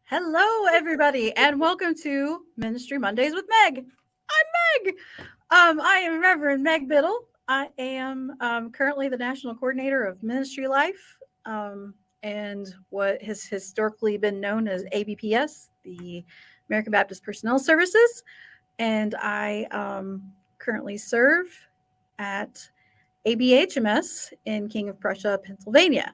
Hello, everybody, and welcome to Ministry Mondays with Meg. I'm Meg. I am Reverend Meg Biddle. I am currently the National Coordinator of Ministry Life and what has historically been known as ABPS, the American Baptist Personnel Services. And I currently serve at ABHMS in King of Prussia, Pennsylvania.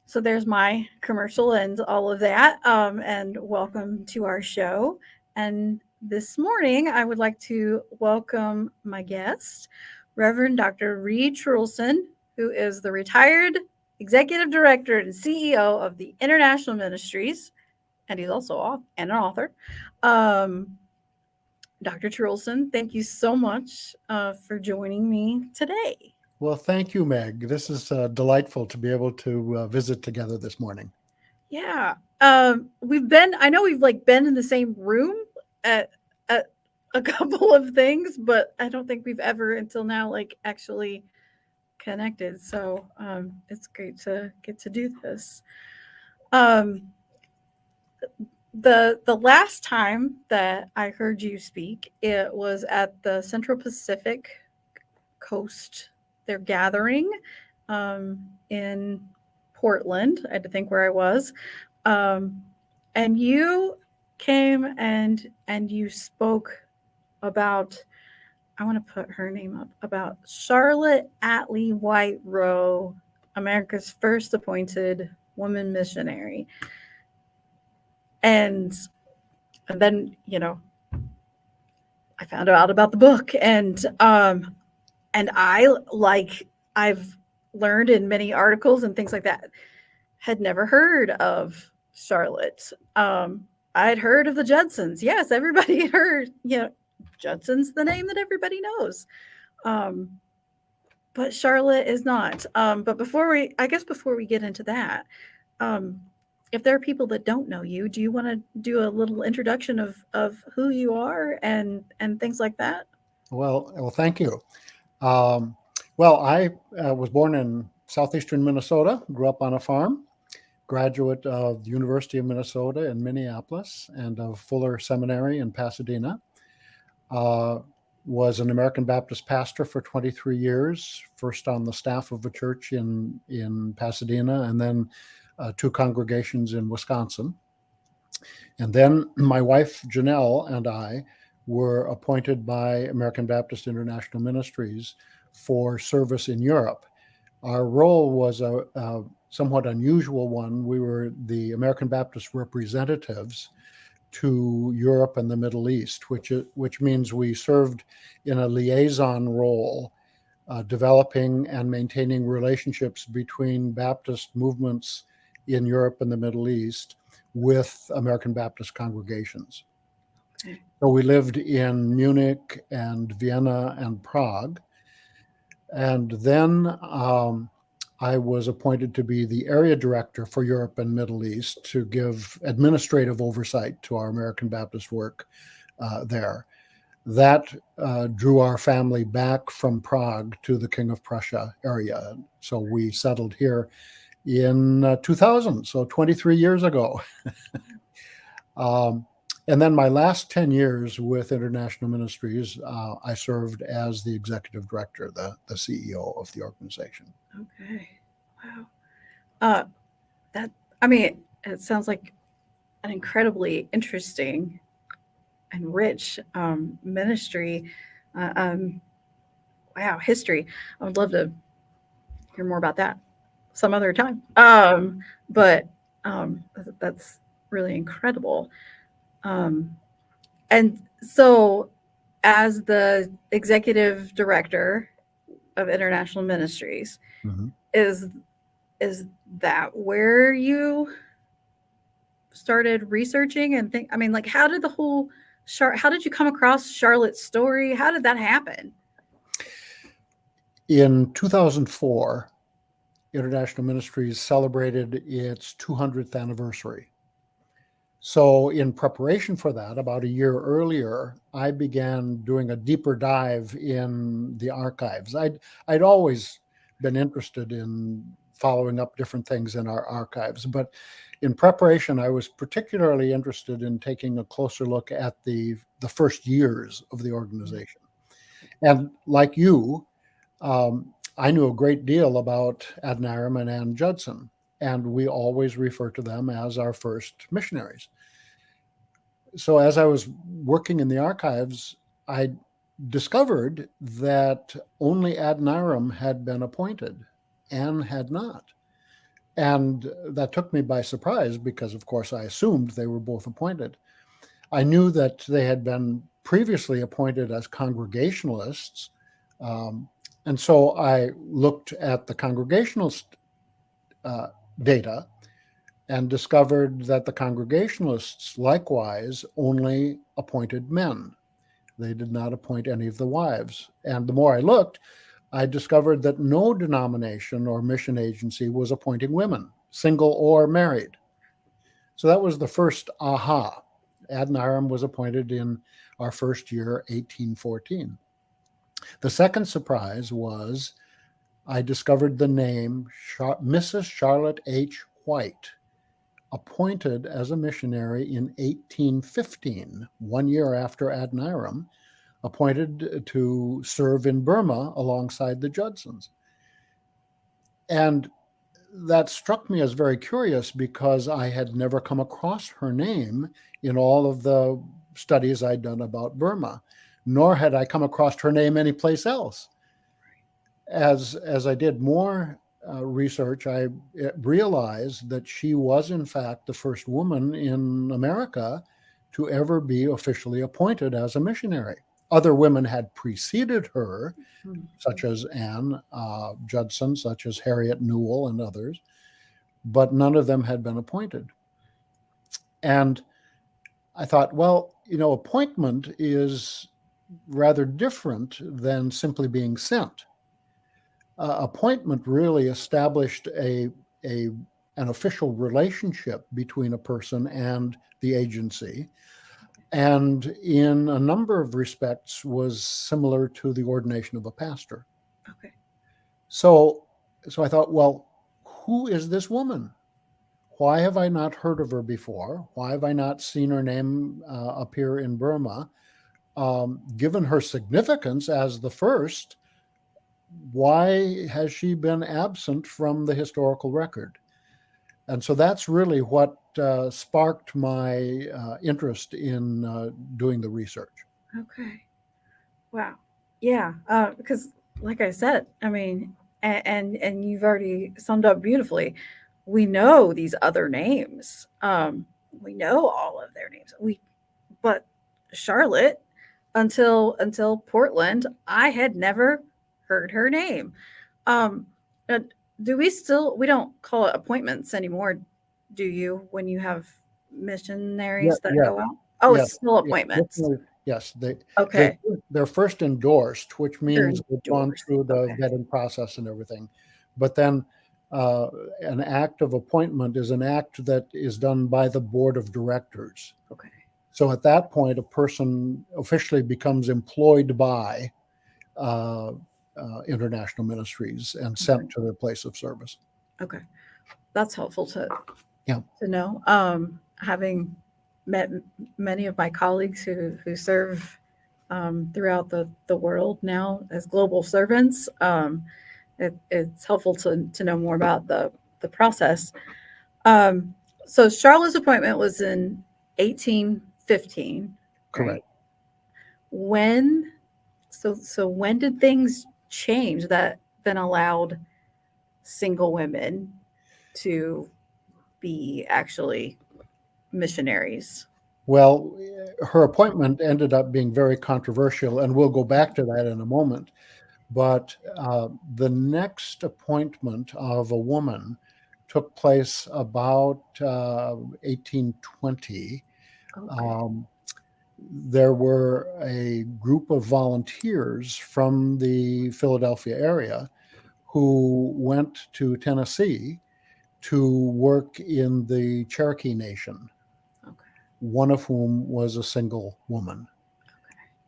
So there's my commercial and all of that. And welcome to our show. And this morning, I would like to welcome my guest, Reverend Dr. Reid Trulson, who is the retired executive director and CEO of the International Ministries, and he's also an author. Dr. Trulson, thank you so much for joining me today. Well, thank you, Meg. This is delightful to be able to visit together this morning. Yeah. I know we've been in the same room at a couple of things, but I don't think we've ever until now actually connected. So it's great to get to do this. The last time that I heard you speak, it was at the Central Pacific Coast, their gathering in Portland. I had to think where I was. And you came and you spoke about, I want to put her name up, about Charlotte Atlee White Rowe, America's first appointed woman missionary. And then, I found out about the book, and I've learned in many articles and things like that, had never heard of Charlotte. I'd heard of the Judsons. Yes, everybody heard, Judson's the name that everybody knows. But Charlotte is not. But before we get into that, if there are people that don't know you, do you want to do a little introduction of who you are and things like that? Well, thank you. I was born in southeastern Minnesota, grew up on a farm, graduate of the University of Minnesota in Minneapolis and of Fuller Seminary in Pasadena. Was an American Baptist pastor for 23 years, first on the staff of a church in Pasadena and then two congregations in Wisconsin. And then my wife, Janelle, and I were appointed by American Baptist International Ministries for service in Europe. Our role was a somewhat unusual one. We were the American Baptist representatives to Europe and the Middle East, which means we served in a liaison role, developing and maintaining relationships between Baptist movements in Europe and the Middle East with American Baptist congregations. So we lived in Munich and Vienna and Prague. And then I was appointed to be the area director for Europe and Middle East to give administrative oversight to our American Baptist work there. That drew our family back from Prague to the King of Prussia area. So we settled here in 2000, so 23 years ago. And then my last 10 years with International Ministries, I served as the executive director, the CEO of the organization. Okay. Wow. It sounds like an incredibly interesting and rich ministry. History. I would love to hear more about that some other time. But that's really incredible. And so, as the executive director of International Ministries, Mm-hmm. is that where you started researching and think? How did how did you come across Charlotte's story? How did that happen? In 2004, International Ministries celebrated its 200th anniversary. So in preparation for that, about a year earlier, I began doing a deeper dive in the archives. I'd always been interested in following up different things in our archives. But in preparation, I was particularly interested in taking a closer look at the first years of the organization. And like you, I knew a great deal about Adoniram and Ann Judson, and we always refer to them as our first missionaries. So as I was working in the archives, I discovered that only Adoniram had been appointed. Ann had not. And that took me by surprise because, of course, I assumed they were both appointed. I knew that they had been previously appointed as Congregationalists. And so I looked at the Congregationalist data and discovered that the Congregationalists likewise only appointed men. They did not appoint any of the wives. And the more I looked, I discovered that no denomination or mission agency was appointing women, single or married. So that was the first aha. Adoniram was appointed in our first year, 1814. The second surprise was I discovered the name Mrs. Charlotte H. White, appointed as a missionary in 1815, 1 year after Adoniram, appointed to serve in Burma alongside the Judsons. And that struck me as very curious because I had never come across her name in all of the studies I'd done about Burma, nor had I come across her name anyplace else. As I did more research, I realized that she was, in fact, the first woman in America to ever be officially appointed as a missionary. Other women had preceded her, such as Ann Judson, such as Harriet Newell and others, but none of them had been appointed. And I thought, well, appointment is rather different than simply being sent. Appointment really established an official relationship between a person and the agency, and in a number of respects was similar to the ordination of a pastor. Okay. So I thought, well, who is this woman? Why have I not heard of her before? Why have I not seen her name appear in Burma? Given her significance as the first, why has she been absent from the historical record? And so that's really what sparked my interest in doing the research. Okay. Wow. Yeah. Because, like I said, I mean, and you've already summed up beautifully. We know these other names. We know all of their names. But Charlotte, until Portland, I had never heard her name. Uh, do we don't call it appointments anymore, do you, when you have missionaries that go out? Oh, Yes, it's still appointments. Yes, Okay. they're first endorsed, which means they've gone endorsed, through the okay. vetting process and everything. But then an act of appointment is an act that is done by the board of directors. Okay. So at that point, a person officially becomes employed by international ministries and sent to their place of service. Okay. That's helpful to know. Having met many of my colleagues who serve throughout the world now as global servants, it's helpful to know more about the process. So Charlotte's appointment was in 1815. Correct. Right? When did things change that then allowed single women to be actually missionaries? Well, her appointment ended up being very controversial, and we'll go back to that in a moment. But the next appointment of a woman took place about 1820. Okay. There were a group of volunteers from the Philadelphia area who went to Tennessee to work in the Cherokee Nation, Okay. one of whom was a single woman.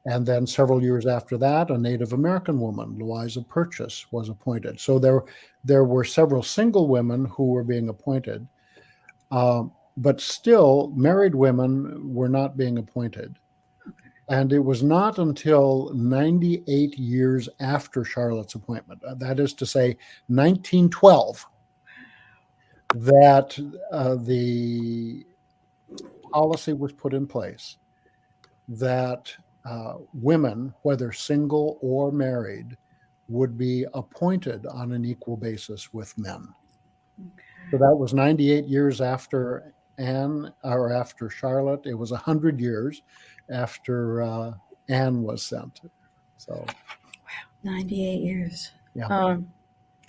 And then several years after that, a Native American woman, Louisa Purchase, was appointed. So there were several single women who were being appointed, but still married women were not being appointed. And it was not until 98 years after Charlotte's appointment, that is to say, 1912, that the policy was put in place that women, whether single or married, would be appointed on an equal basis with men. So that was 98 years after Anne, or after Charlotte. It was 100 years after Anne was sent. So 98 years. yeah.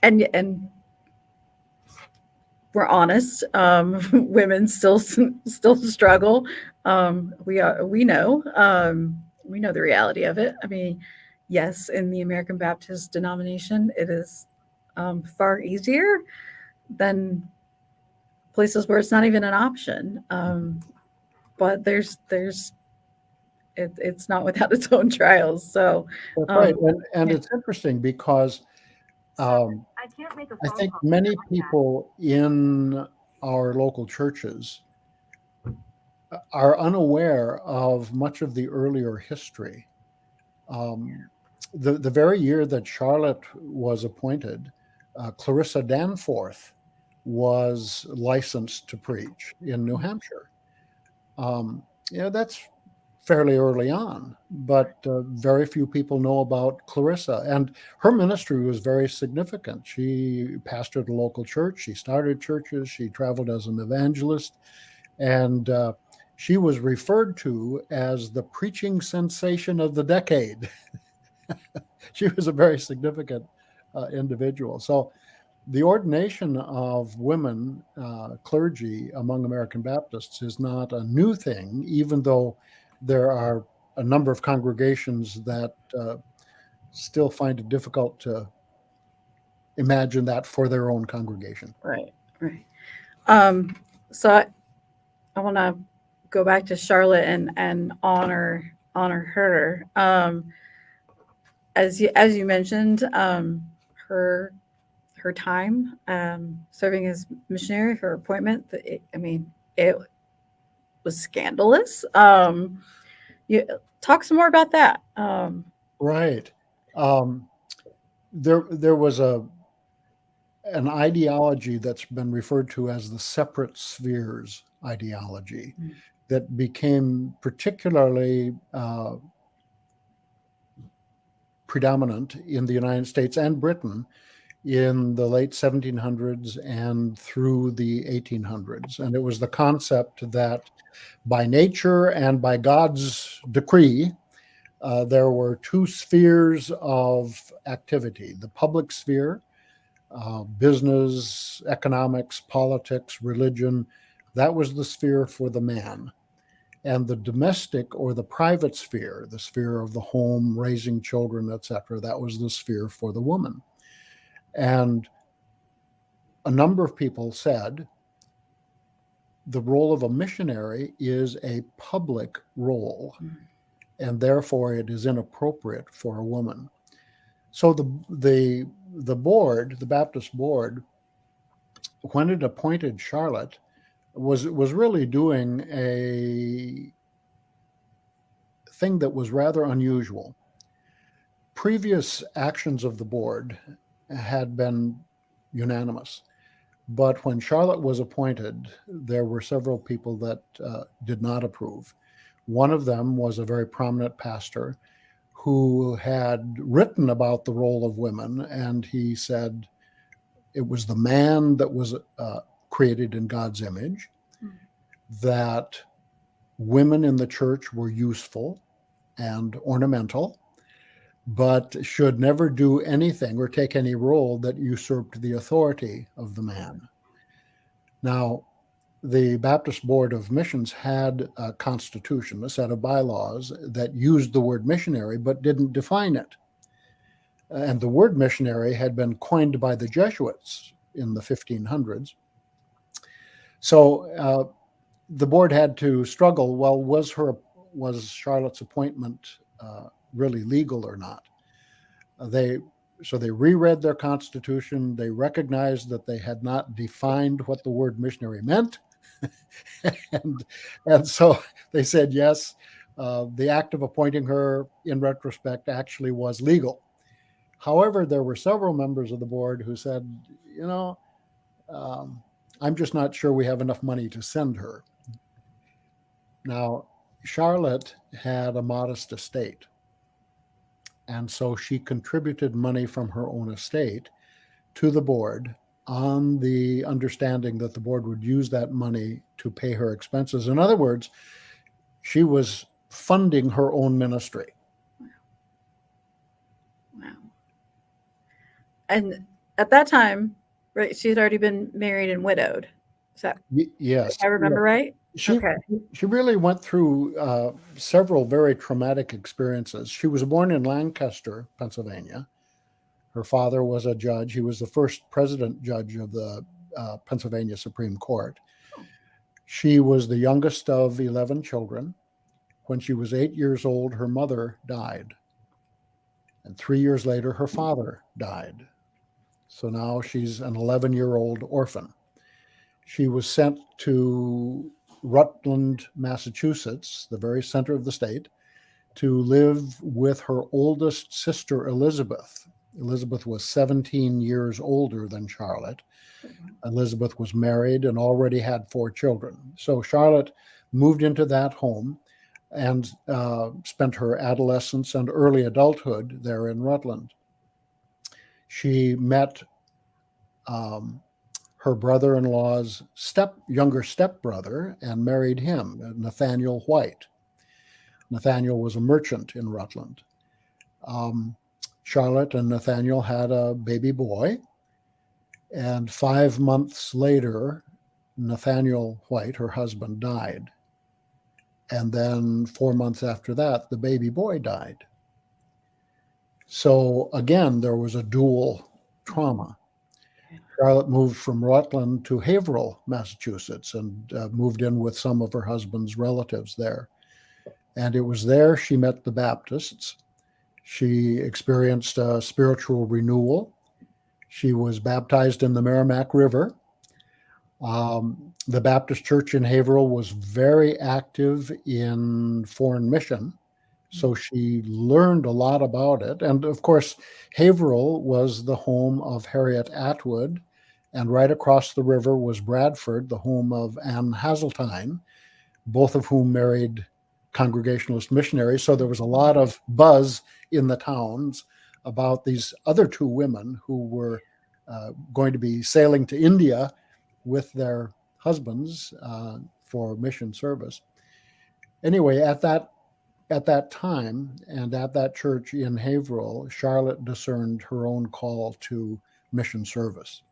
And we're honest. Women still struggle. We know the reality of it. I mean, yes, in the American Baptist denomination, it is far easier than places where it's not even an option. But it's not without its own trials. So That's right. And it's interesting because I think many people in our local churches are unaware of much of the earlier history. The very year that Charlotte was appointed, Clarissa Danforth was licensed to preach in New Hampshire. That's fairly early on, but very few people know about Clarissa. And her ministry was very significant. She pastored a local church. She started churches. She traveled as an evangelist. And she was referred to as the preaching sensation of the decade. She was a very significant individual. So the ordination of women clergy among American Baptists is not a new thing, even though there are a number of congregations that still find it difficult to imagine that for their own congregation. Right. So I want to go back to Charlotte and honor her. As you mentioned, her time serving as missionary, her appointment. It was scandalous. You talk some more about that. Right. There was an ideology that's been referred to as the separate spheres ideology that became particularly predominant in the United States and Britain in the late 1700s and through the 1800s. And it was the concept that by nature and by God's decree, there were two spheres of activity: the public sphere, business, economics, politics, religion. That was the sphere for the man. And the domestic or the private sphere, the sphere of the home, raising children, etc., that was the sphere for the woman. And a number of people said the role of a missionary is a public role, and therefore it is inappropriate for a woman. So the board, the Baptist board, when it appointed Charlotte, was really doing a thing that was rather unusual. Previous actions of the board had been unanimous, but when Charlotte was appointed, there were several people that did not approve. One of them was a very prominent pastor who had written about the role of women, and he said it was the man that was created in God's image, that women in the church were useful and ornamental, but should never do anything or take any role that usurped the authority of the man. Now, the Baptist Board of Missions had a constitution, a set of bylaws that used the word missionary but didn't define it. And the word missionary had been coined by the Jesuits in the 1500s. So the board had to struggle. Well, was Charlotte's appointment really legal or not. They reread their constitution. They recognized that they had not defined what the word missionary meant, and so they said yes. The act of appointing her, in retrospect, actually was legal. However, there were several members of the board who said, I'm just not sure we have enough money to send her. Now, Charlotte had a modest estate, and so she contributed money from her own estate to the board on the understanding that the board would use that money to pay her expenses. In other words, she was funding her own ministry. Wow. And at that time, right, she had already been married and widowed. Is that, yes, I remember right? She really went through several very traumatic experiences. She was born in Lancaster, Pennsylvania. Her father was a judge. He was the first president judge of the Pennsylvania Supreme Court. She was the youngest of 11 children. When she was 8 years old, her mother died. And 3 years later, her father died. So now she's an 11-year-old orphan. She was sent to Rutland, Massachusetts, the very center of the state, to live with her oldest sister, Elizabeth. Elizabeth was 17 years older than Charlotte. Elizabeth was married and already had 4 children. So Charlotte moved into that home and spent her adolescence and early adulthood there in Rutland. She met her brother-in-law's younger stepbrother and married him, Nathaniel White. Nathaniel was a merchant in Rutland. Charlotte and Nathaniel had a baby boy, and 5 months later, Nathaniel White, her husband, died. And then 4 months after that, the baby boy died. So again, there was a dual trauma. Charlotte moved from Rutland to Haverhill, Massachusetts, and moved in with some of her husband's relatives there. And it was there she met the Baptists. She experienced a spiritual renewal. She was baptized in the Merrimack River. The Baptist Church in Haverhill was very active in foreign mission, so she learned a lot about it. And of course, Haverhill was the home of Harriet Atwood, and right across the river was Bradford, the home of Anne Hazeltine, both of whom married Congregationalist missionaries. So there was a lot of buzz in the towns about these other 2 women who were going to be sailing to India with their husbands for mission service. Anyway, at that time and at that church in Haverhill, Charlotte discerned her own call to mission service.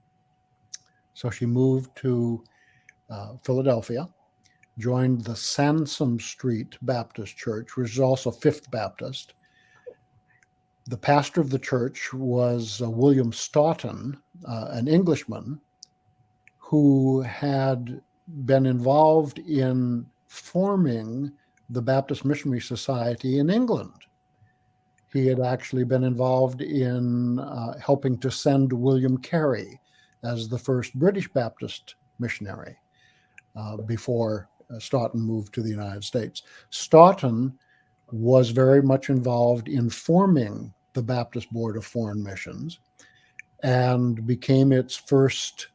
So she moved to Philadelphia, joined the Sansom Street Baptist Church, which is also Fifth Baptist. The pastor of the church was William Stoughton, an Englishman who had been involved in forming the Baptist Missionary Society in England. He had actually been involved in helping to send William Carey as the first British Baptist missionary before Stoughton moved to the United States. Stoughton was very much involved in forming the Baptist Board of Foreign Missions and became its first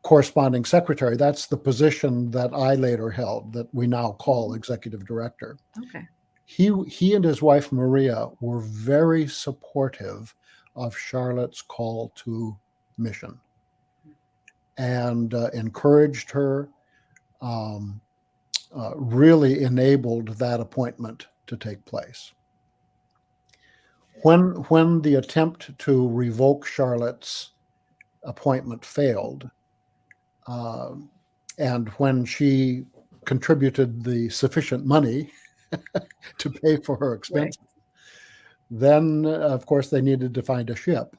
corresponding secretary. That's the position that I later held, that we now call executive director. Okay. He and his wife Maria were very supportive of Charlotte's call to mission and encouraged her, really enabled that appointment to take place. When the attempt to revoke Charlotte's appointment failed, and when she contributed the sufficient money to pay for her expenses, then, of course, they needed to find a ship.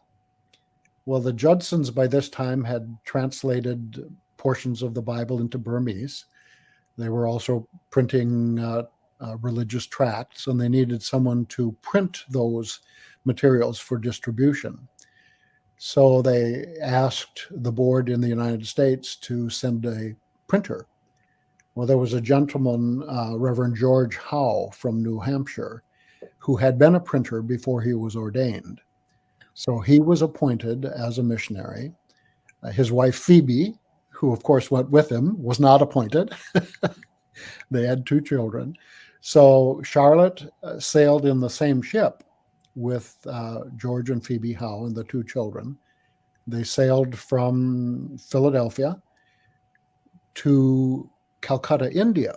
Well, the Judsons by this time had translated portions of the Bible into Burmese. They were also printing religious tracts, and they needed someone to print those materials for distribution. So they asked the board in the United States to send a printer. Well, there was a gentleman, Reverend George Howe from New Hampshire, who had been a printer before he was ordained. So he was appointed as a missionary. His wife, Phoebe, who of course went with him, was not appointed. They had 2 children. So Charlotte sailed in the same ship with George and Phoebe Howe and the 2 children. They sailed from Philadelphia to Calcutta, India.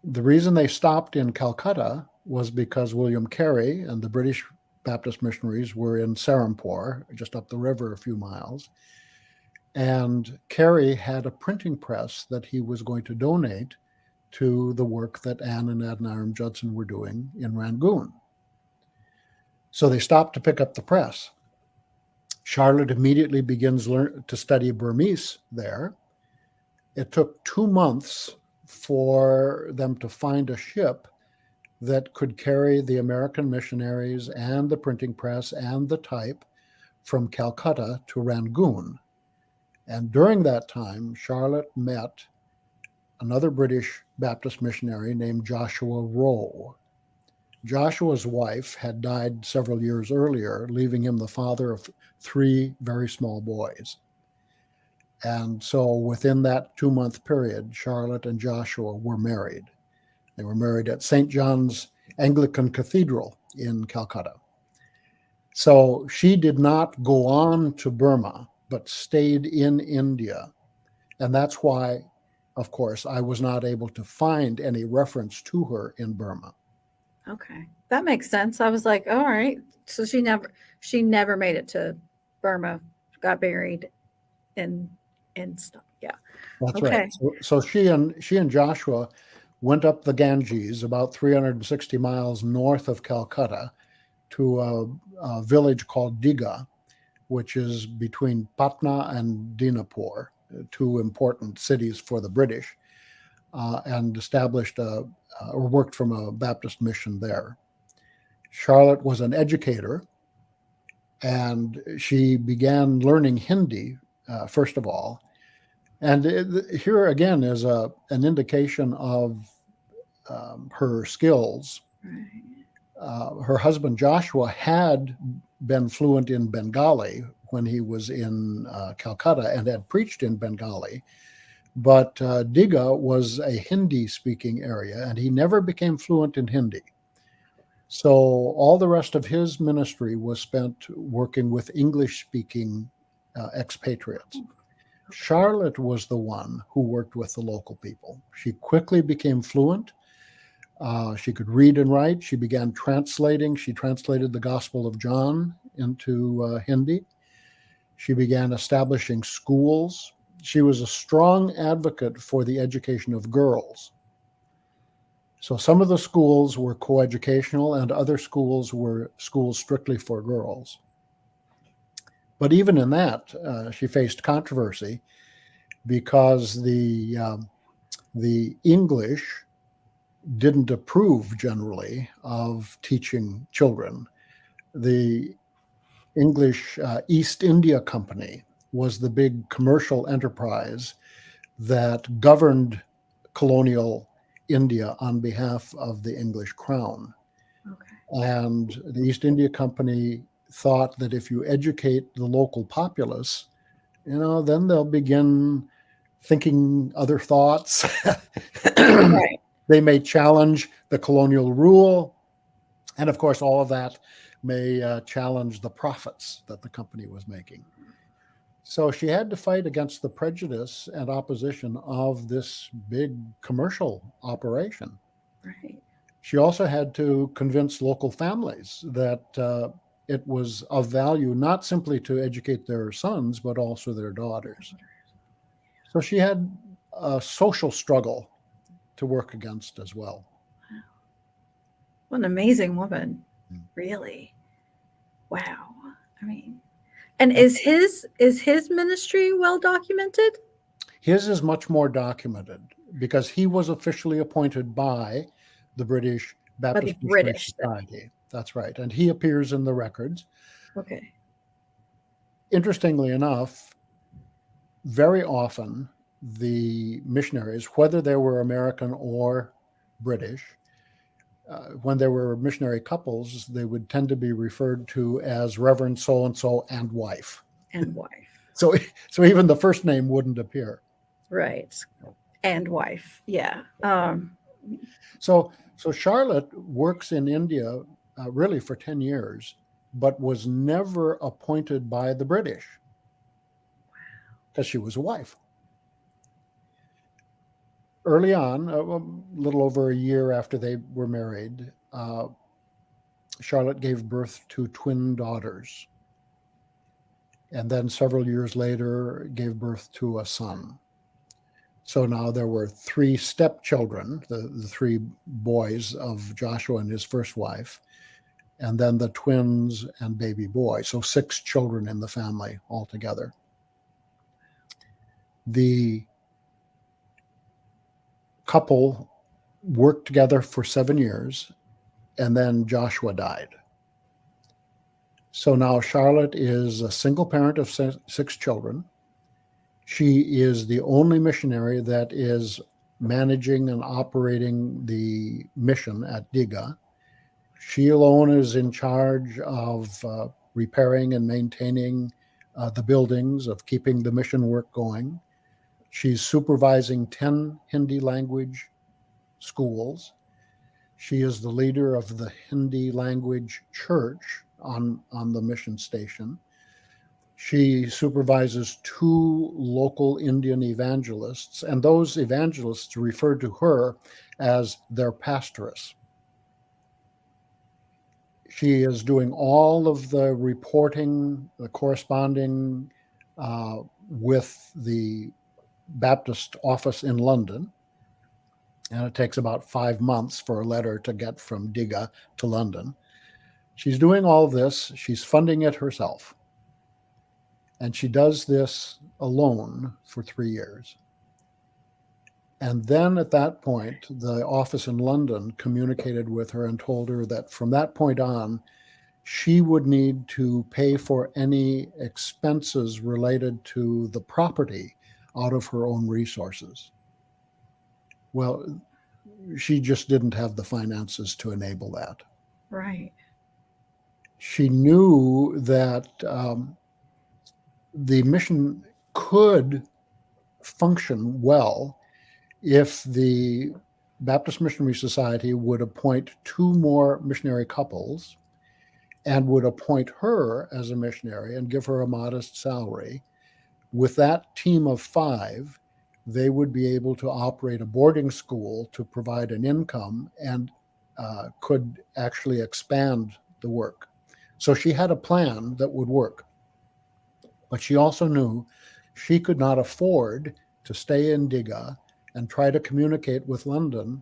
The reason they stopped in Calcutta was because William Carey and the British Baptist missionaries were in Serampore, just up the river a few miles. And Carey had a printing press that he was going to donate to the work that Anne and Adoniram Judson were doing in Rangoon. So they stopped to pick up the press. Charlotte immediately begins to study Burmese there. It took 2 months for them to find a ship that could carry the American missionaries and the printing press and the type from Calcutta to Rangoon. And during that time, Charlotte met another British Baptist missionary named Joshua Rowe. Joshua's wife had died several years earlier, leaving him the father of 3 very small boys. And so within that 2-month period, Charlotte and Joshua were married. They were married at St. John's Anglican Cathedral in Calcutta. So she did not go on to Burma, but stayed in India. And that's why, of course, I was not able to find any reference to her in Burma. Okay, that makes sense. I was like, all right. So she never made it to Burma, got buried and stuff. Yeah. That's Okay. right. So she and Joshua went up the Ganges about 360 miles north of Calcutta to a village called Digha, which is between Patna and Dinapur, 2 important cities for the British, and established or worked from a Baptist mission there. Charlotte was an educator, and she began learning Hindi, first of all. And here again is an indication of her skills. Right. Her husband Joshua had been fluent in Bengali when he was in Calcutta and had preached in Bengali. But Digha was a Hindi-speaking area, and he never became fluent in Hindi. So all the rest of his ministry was spent working with English-speaking expatriates. Charlotte was the one who worked with the local people. She quickly became fluent. She could read and write. She began translating. She translated the Gospel of John into Hindi. She began establishing schools. She was a strong advocate for the education of girls. So some of the schools were coeducational and other schools were schools strictly for girls. But even in that, she faced controversy because the English didn't approve generally of teaching children. The English East India Company was the big commercial enterprise that governed colonial India on behalf of the English crown. Okay. And the East India Company thought that if you educate the local populace, then they'll begin thinking other thoughts. Right. They may challenge the colonial rule. And of course, all of that may challenge the profits that the company was making. So she had to fight against the prejudice and opposition of this big commercial operation. Right. She also had to convince local families that it was of value not simply to educate their sons, but also their daughters. So she had a social struggle to work against as well. Wow. What an amazing woman. Really. Wow. I mean, and is his ministry well documented? His is much more documented because he was officially appointed by the British Baptist Missionary British, Society. That's right. And he appears in the records. Okay. Interestingly enough, very often the missionaries, whether they were American or British, when there were missionary couples, they would tend to be referred to as Reverend so-and-so and wife. And wife. So even the first name wouldn't appear. Right. And wife. Yeah. So Charlotte works in India really for 10 years, but was never appointed by the British because she was a wife. Early on, a little over a year after they were married, Charlotte gave birth to twin daughters. And then several years later, gave birth to a son. So now there were 3 stepchildren, the 3 boys of Joshua and his first wife, and then the twins and baby boy. So 6 children in the family altogether. The couple worked together for 7 years, and then Joshua died. So now Charlotte is a single parent of 6 children. She is the only missionary that is managing and operating the mission at Diga. She alone is in charge of repairing and maintaining the buildings, of keeping the mission work going. She's supervising 10 Hindi language schools. She is the leader of the Hindi language church on the mission station. She supervises 2 local Indian evangelists, and those evangelists refer to her as their pastoress. She is doing all of the reporting, the corresponding with the Baptist office in London. And it takes about 5 months for a letter to get from Diga to London. She's doing all this. She's funding it herself. And she does this alone for 3 years. And then at that point, the office in London communicated with her and told her that from that point on, she would need to pay for any expenses related to the property out of her own resources. Well, she just didn't have the finances to enable that. Right. She knew that the mission could function well if the Baptist Missionary Society would appoint 2 more missionary couples and would appoint her as a missionary and give her a modest salary. With that team of 5, they would be able to operate a boarding school to provide an income and could actually expand the work. So she had a plan that would work. But she also knew she could not afford to stay in Diga and try to communicate with London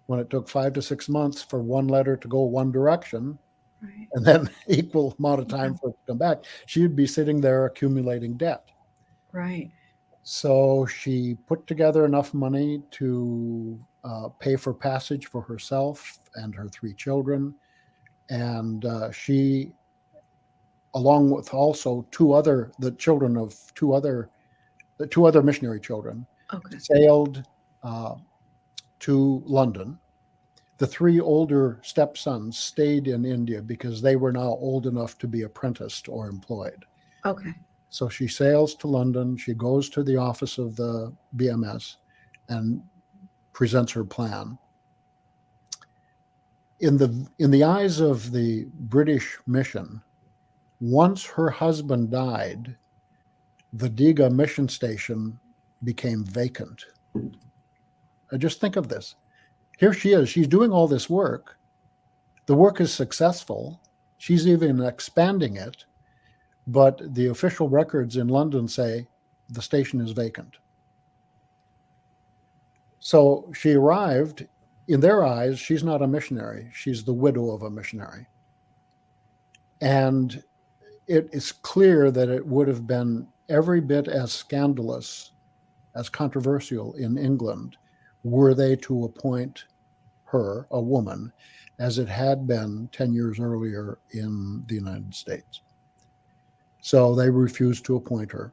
when it took 5 to 6 months for one letter to go one direction, Right. and then equal amount of time for it to come back. She would be sitting there accumulating debt. Right. So she put together enough money to pay for passage for herself and her 3 children. And she, along with also the children of two other missionary children, Okay. sailed to London. The 3 older stepsons stayed in India because they were now old enough to be apprenticed or employed. Okay. So she sails to London. She goes to the office of the BMS and presents her plan. In the eyes of the British mission, once her husband died, the Diga mission station became vacant. Just think of this. Here she is. She's doing all this work. The work is successful. She's even expanding it. But the official records in London say the station is vacant. So she arrived. In their eyes, she's not a missionary. She's the widow of a missionary. And it is clear that it would have been every bit as scandalous as controversial in England were they to appoint her, a woman, as it had been 10 years earlier in the United States. So they refused to appoint her.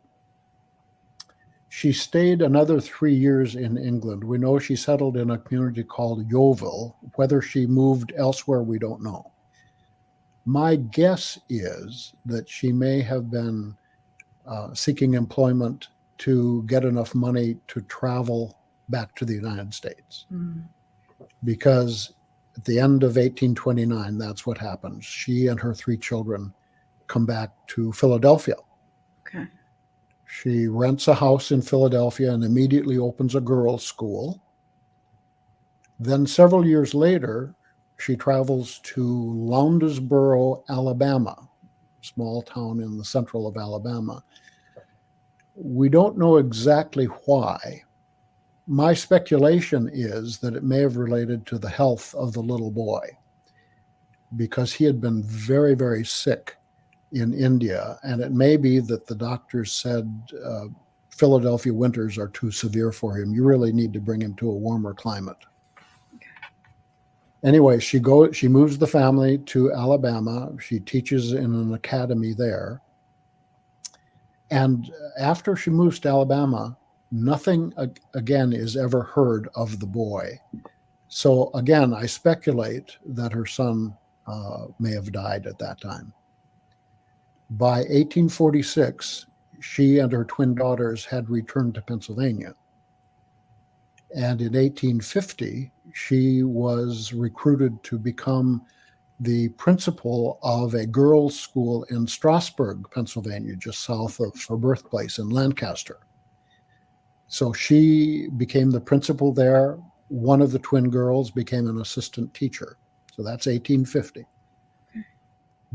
She stayed another 3 years in England. We know she settled in a community called Yeovil. Whether she moved elsewhere, we don't know. My guess is that she may have been seeking employment to get enough money to travel back to the United States. Because at the end of 1829, that's what happens. She and her 3 children come back to Philadelphia. Okay. She rents a house in Philadelphia and immediately opens a girls' school. Then several years later, she travels to Lowndes-Boro, Alabama, a small town in the central of Alabama. We don't know exactly why. My speculation is that it may have related to the health of the little boy, because he had been very, very sick in India, and it may be that the doctors said Philadelphia winters are too severe for him. You really need to bring him to a warmer climate. Anyway, she moves the family to Alabama. She teaches in an academy there. And after she moves to Alabama, nothing again is ever heard of the boy. So again, I speculate that her son may have died at that time. By 1846, she and her twin daughters had returned to Pennsylvania. And in 1850, she was recruited to become the principal of a girls' school in Strasburg, Pennsylvania, just south of her birthplace in Lancaster. So she became the principal there. One of the twin girls became an assistant teacher. So that's 1850.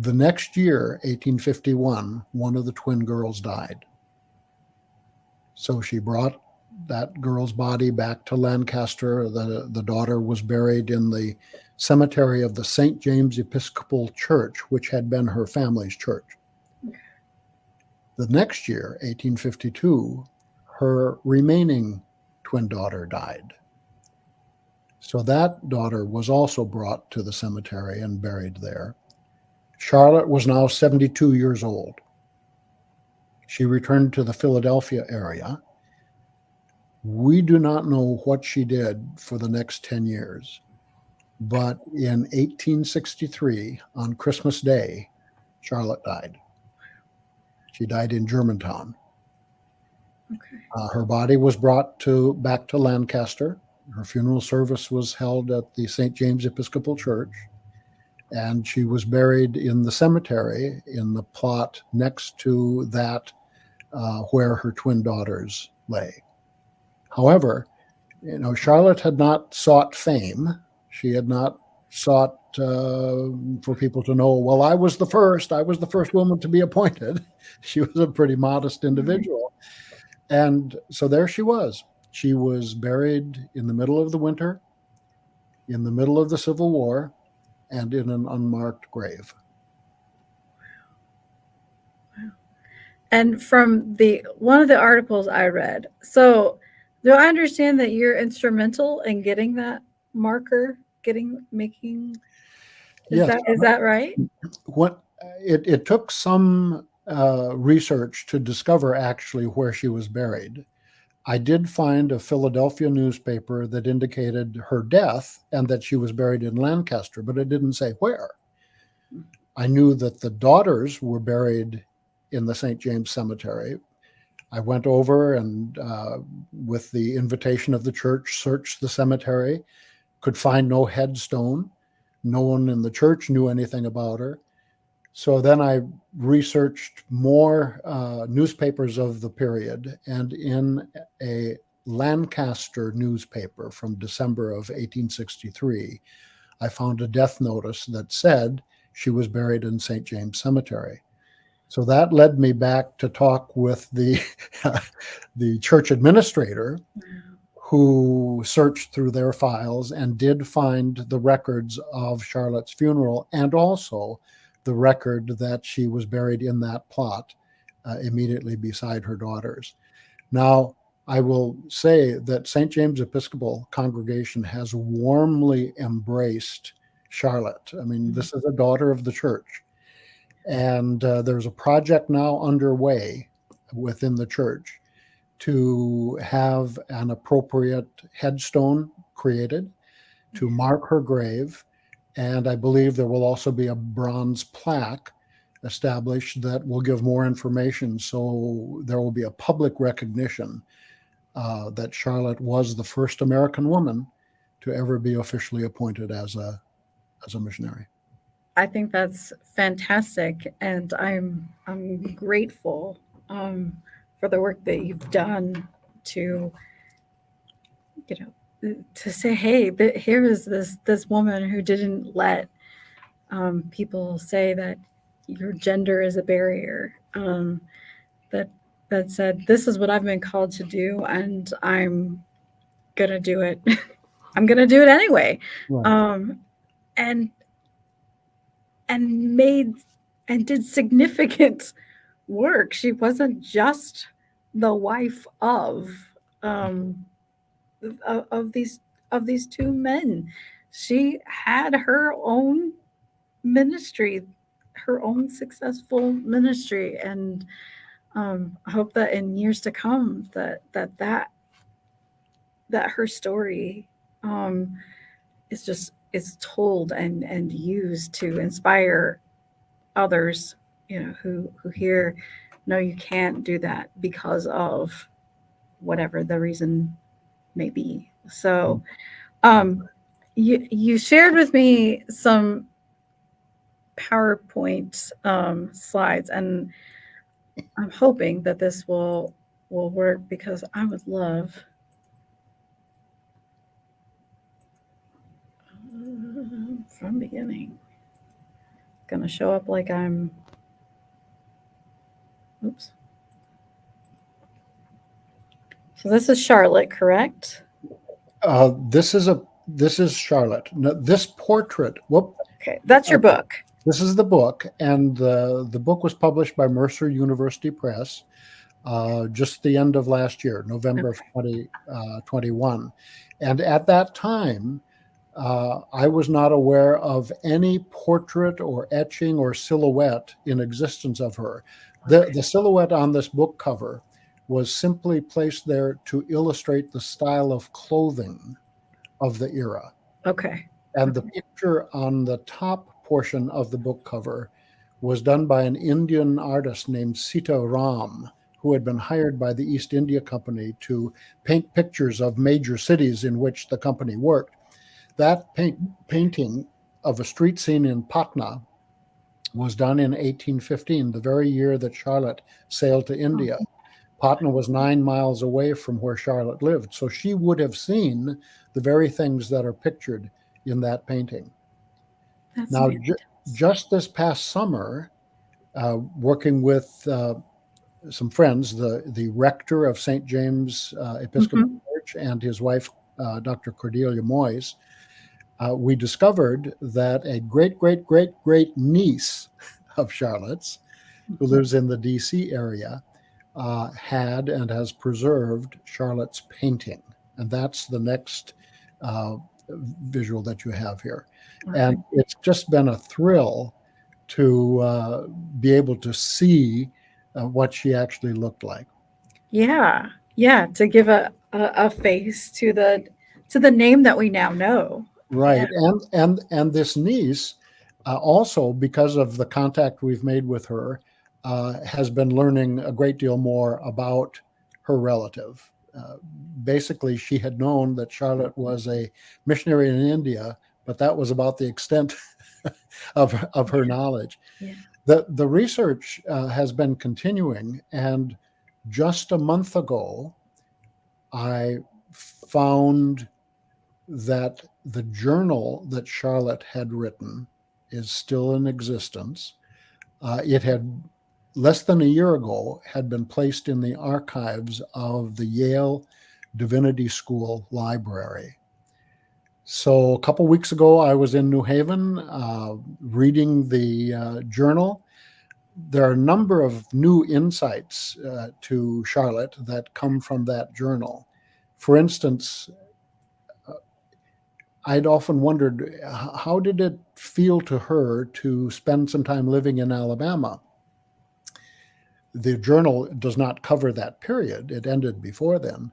The next year, 1851, one of the twin girls died. So she brought that girl's body back to Lancaster. The daughter was buried in the cemetery of the St. James Episcopal Church, which had been her family's church. The next year, 1852, her remaining twin daughter died. So that daughter was also brought to the cemetery and buried there. Charlotte was now 72 years old. She returned to the Philadelphia area. We do not know what she did for the next 10 years, but in 1863, on Christmas Day, Charlotte died. She died in Germantown. Okay. Her body was brought back to Lancaster. Her funeral service was held at the St. James Episcopal Church, and she was buried in the cemetery in the plot next to that where her twin daughters lay. However, Charlotte had not sought fame. She had not sought for people to know, well, I was the first woman to be appointed. She was a pretty modest individual. And so there she was. She was buried in the middle of the winter, in the middle of the Civil War, and in an unmarked grave. And from one of the articles I read, so do I understand that you're instrumental in getting that marker, making? Yes. Is that right? It took some research to discover actually where she was buried. I did find a Philadelphia newspaper that indicated her death and that she was buried in Lancaster, but it didn't say where. I knew that the daughters were buried in the St. James Cemetery. I went over and, with the invitation of the church, searched the cemetery, could find no headstone. No one in the church knew anything about her. So then I researched more newspapers of the period, and in a Lancaster newspaper from December of 1863, I found a death notice that said she was buried in St. James Cemetery. So that led me back to talk with the church administrator, who searched through their files and did find the records of Charlotte's funeral, and also the record that she was buried in that plot immediately beside her daughters. Now, I will say that St. James Episcopal congregation has warmly embraced Charlotte. I mean, this is a daughter of the church. And there's a project now underway within the church to have an appropriate headstone created to mark her grave. And I believe there will also be a bronze plaque established that will give more information. So there will be a public recognition that Charlotte was the first American woman to ever be officially appointed as a missionary. I think that's fantastic, and I'm grateful for the work that you've done to, to say, hey, here is this woman who didn't let people say that your gender is a barrier. That said, this is what I've been called to do, and I'm gonna do it. I'm gonna do it anyway. Right. And made and did significant work. She wasn't just the wife of these two men. She had her own ministry, her own successful ministry, and I hope that in years to come that her story is told and used to inspire others, who hear, no, you can't do that because of whatever the reason may be. So you shared with me some PowerPoint slides, and I'm hoping that this will work, because I would love from beginning. Going to show up like I'm, oops. So this is Charlotte, correct? This is Charlotte. No, this portrait. Whoop. Okay, that's your book. This is the book, and the book was published by Mercer University Press just the end of last year, November of 2021. And at that time, I was not aware of any portrait or etching or silhouette in existence of her. The silhouette on this book cover was simply placed there to illustrate the style of clothing of the era. Okay. And the picture on the top portion of the book cover was done by an Indian artist named Sita Ram, who had been hired by the East India Company to paint pictures of major cities in which the company worked. That painting of a street scene in Patna was done in 1815, the very year that Charlotte sailed to India. Patna was 9 miles away from where Charlotte lived, so she would have seen the very things that are pictured in that painting. That's now, just this past summer, working with some friends, the rector of St. James Episcopal Church and his wife, Dr. Cordelia Moyes, we discovered that a great niece of Charlotte's, who lives in the DC area, had and has preserved Charlotte's painting. And that's the next visual that you have here. Okay. And it's just been a thrill to be able to see what she actually looked like. Yeah, to give a face to the name that we now know. Right, yeah. And this niece, also because of the contact we've made with her, has been learning a great deal more about her relative. Basically, she had known that Charlotte was a missionary in India, but that was about the extent of her knowledge. Yeah. The research has been continuing, and just a month ago, I found that the journal that Charlotte had written is still in existence. It had, less than a year ago, had been placed in the archives of the Yale Divinity School Library. So a couple weeks ago, I was in New Haven reading the journal, there are a number of new insights to Charlotte that come from that journal. For instance, I'd often wondered, how did it feel to her to spend some time living in Alabama? The journal does not cover that period. It ended before then.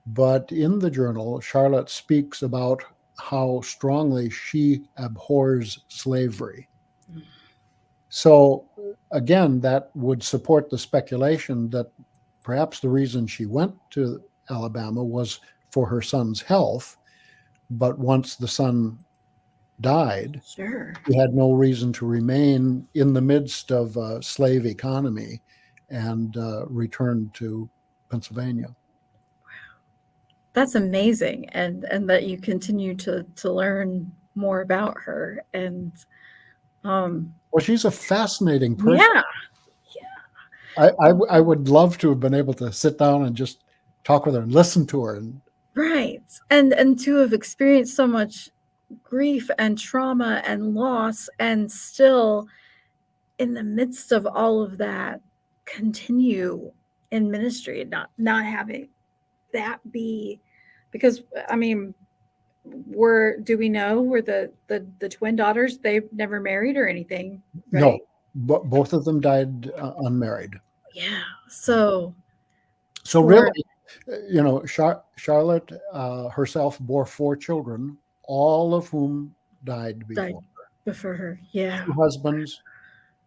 But in the journal, Charlotte speaks about how strongly she abhors slavery. So again, that would support the speculation that perhaps the reason she went to Alabama was for her son's health. But once the son died, Sure. he had no reason to remain in the midst of a slave economy and returned to Pennsylvania. That's amazing, and that you continue to learn more about her. And Well, she's a fascinating person. yeah, I would love to have been able to sit down and just talk with her and listen to her. right. And to have experienced so much grief and trauma and loss, and still in the midst of all of that continue in ministry, and not having that be, because I mean, do we know were the twin daughters, they've never married or anything, right? No, but both of them died unmarried. Yeah. So really, Charlotte herself bore 4 children, all of whom died before her. Yeah. 2 husbands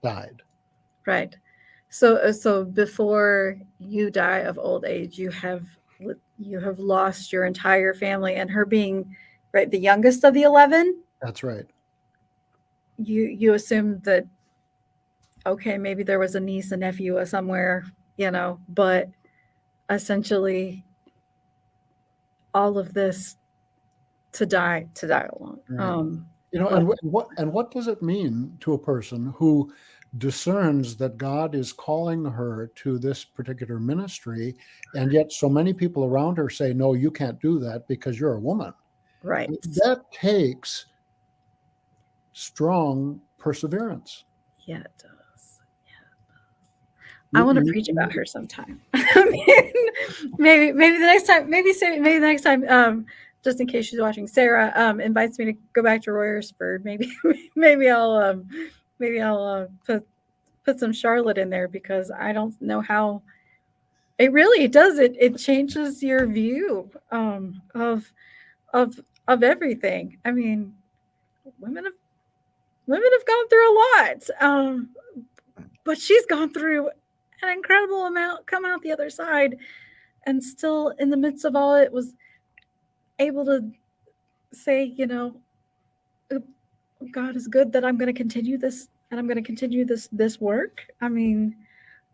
died. Right. So before you die of old age, you have lost your entire family, and her being, right, the youngest of the 11. That's right. You assume that, okay, maybe there was a niece and nephew somewhere, but essentially all of this to die alone. Right. And what does it mean to a person who discerns that God is calling her to this particular ministry, and yet so many people around her say, no, you can't do that because you're a woman? Right. That takes strong perseverance. Yeah, it does. I want to preach about her sometime. maybe the next time. Maybe the next time. Just in case she's watching, Sarah invites me to go back to Royersford. Maybe I'll put some Charlotte in there, because I don't know how it really does. It changes your view of everything. I mean, women have gone through a lot, but she's gone through an incredible amount, come out the other side, and still in the midst of all it was able to say, God is good, that I'm going to continue this, and I'm going to continue this work. I mean,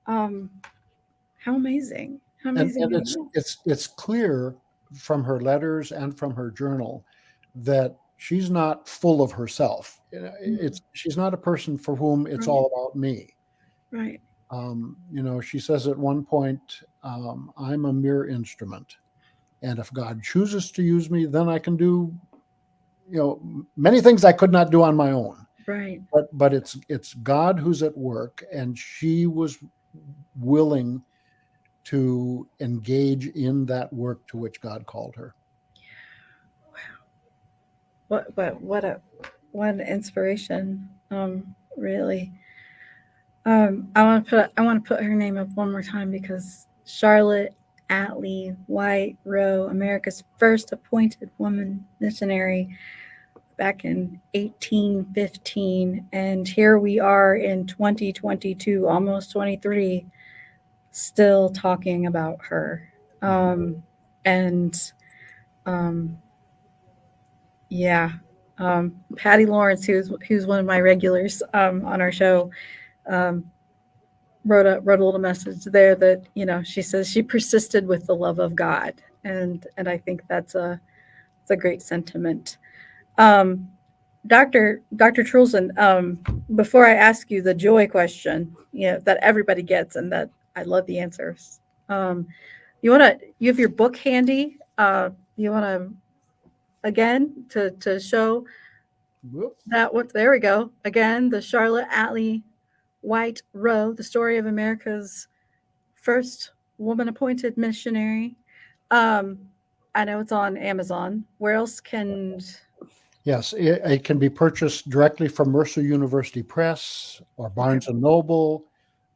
how amazing. How amazing. And it's clear from her letters and from her journal that she's not full of herself. She's not a person for whom it's all about me. Right. She says at one point, I'm a mere instrument. And if God chooses to use me, then I can do, many things I could not do on my own. Right. But it's God who's at work, and she was willing to engage in that work to which God called her. Wow. What an inspiration. Really. I want to put her name up one more time, because Charlotte Atlee White Rowe, America's first appointed woman missionary back in 1815. And here we are in 2022, almost 23, still talking about her. Patty Lawrence, who's one of my regulars on our show, wrote a little message there that, she says she persisted with the love of God, and I think that's a great sentiment. Dr. Trulson, before I ask you the joy question, that everybody gets and that I love the answers, you have your book handy? You want to again to show that? What, there we go again, the Charlotte Atlee White Rowe, the story of America's first woman-appointed missionary. I know it's on Amazon. Where else can? Yes, it can be purchased directly from Mercer University Press or Barnes and Noble,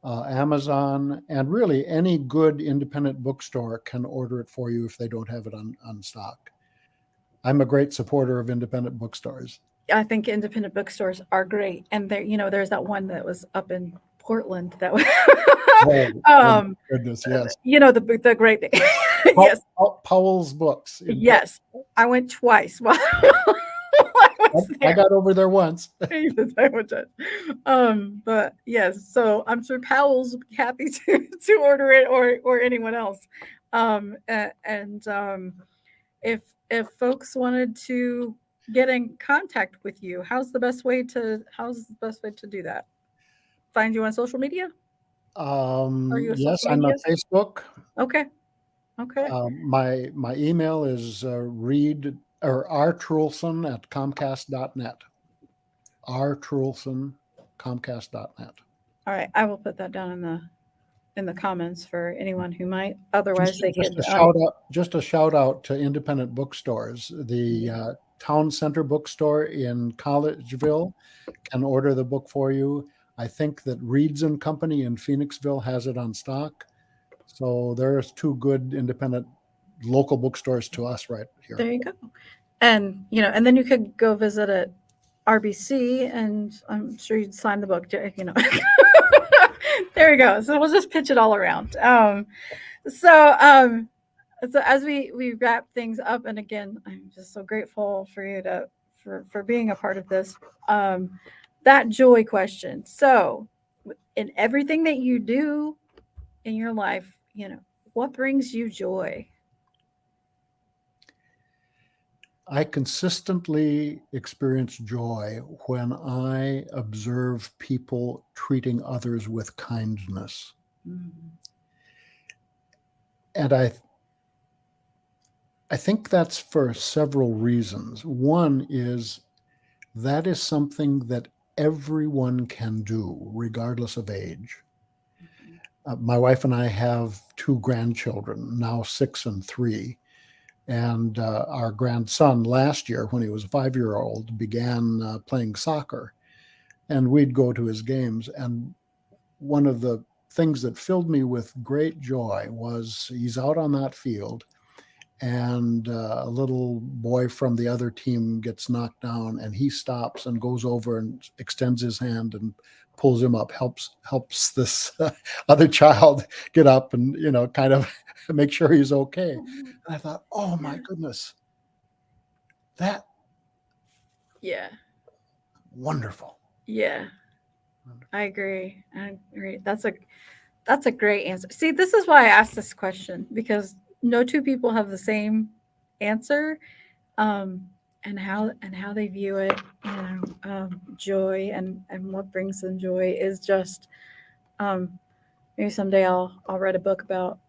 Amazon, and really any good independent bookstore can order it for you if they don't have it on stock. I'm a great supporter of independent bookstores. I think independent bookstores are great, and there, there's that one that was up in Portland that was. Goodness, yes. The great thing. Yes. Powell's Books. Yes, I went twice. While I got over there once. But yes, so I'm sure Powell's would be happy to order it, or anyone else. If folks wanted to get in contact with you, how's the best way to do that? Find you on social media? Yes, I'm on Facebook. Okay. My email is Reid or rtrulson@comcast.net. rtrulson@comcast.net. All right, I will put that down in the comments for anyone who might otherwise just a shout out to independent bookstores. The Town Center Bookstore in Collegeville can order the book for you. I think that Reed's and Company in Phoenixville has it on stock. So there's two good independent local bookstores to us right here. There you go. And and then you could go visit at RBC, and I'm sure you'd sign the book. There you go. So we'll just pitch it all around. So as we wrap things up, and again, I'm just so grateful for you for being a part of this. That joy question. So in everything that you do in your life, what brings you joy? I consistently experience joy when I observe people treating others with kindness. Mm-hmm. And I think that's for several reasons. One is that is something that everyone can do, regardless of age. My wife and I have two grandchildren, now 6 and 3. And our grandson last year, when he was a 5-year-old, began playing soccer. And we'd go to his games. And one of the things that filled me with great joy was he's out on that field, and a little boy from the other team gets knocked down, and he stops and goes over and extends his hand and pulls him up, helps this other child get up and, kind of make sure he's okay. And I thought, oh my goodness, that. Yeah. Wonderful. Yeah. I agree. That's a great answer. See, this is why I asked this question, because no two people have the same answer, and how they view it. Joy and what brings them joy is just. Maybe someday I'll write a book about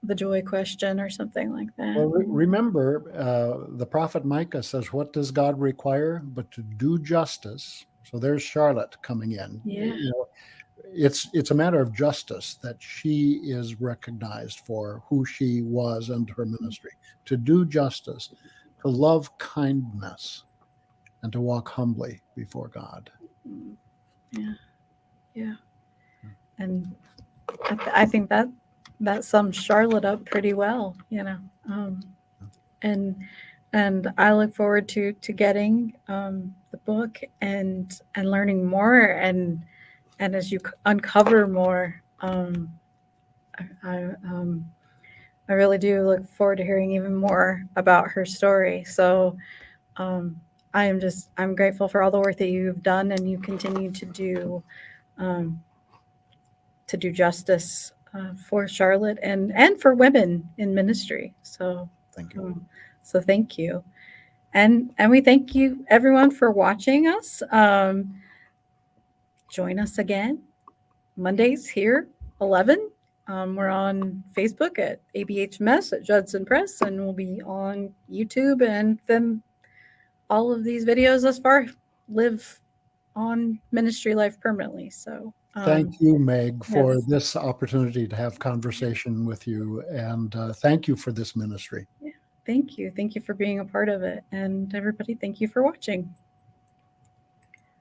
the joy question or something like that. Well, remember, the prophet Micah says, "What does God require but to do justice?" So there's Charlotte coming in. Yeah. It's a matter of justice that she is recognized for who she was and her ministry, to do justice, to love kindness, and to walk humbly before God. Yeah. And I think that sums Charlotte up pretty well, and I look forward to getting the book and learning more, and as you uncover more, I really do look forward to hearing even more about her story. So I'm grateful for all the work that you've done and you continue to do justice for Charlotte and for women in ministry. So thank you. Thank you. And we thank you everyone for watching us. Join us again Mondays here, 11. We're on Facebook at ABH Mess at Judson Press, and we'll be on YouTube, and then all of these videos thus far live on ministry life permanently. So Thank you, Meg, for yes. this opportunity to have conversation with you, and thank you for this ministry. Yeah, thank you for being a part of it, and everybody, thank you for watching.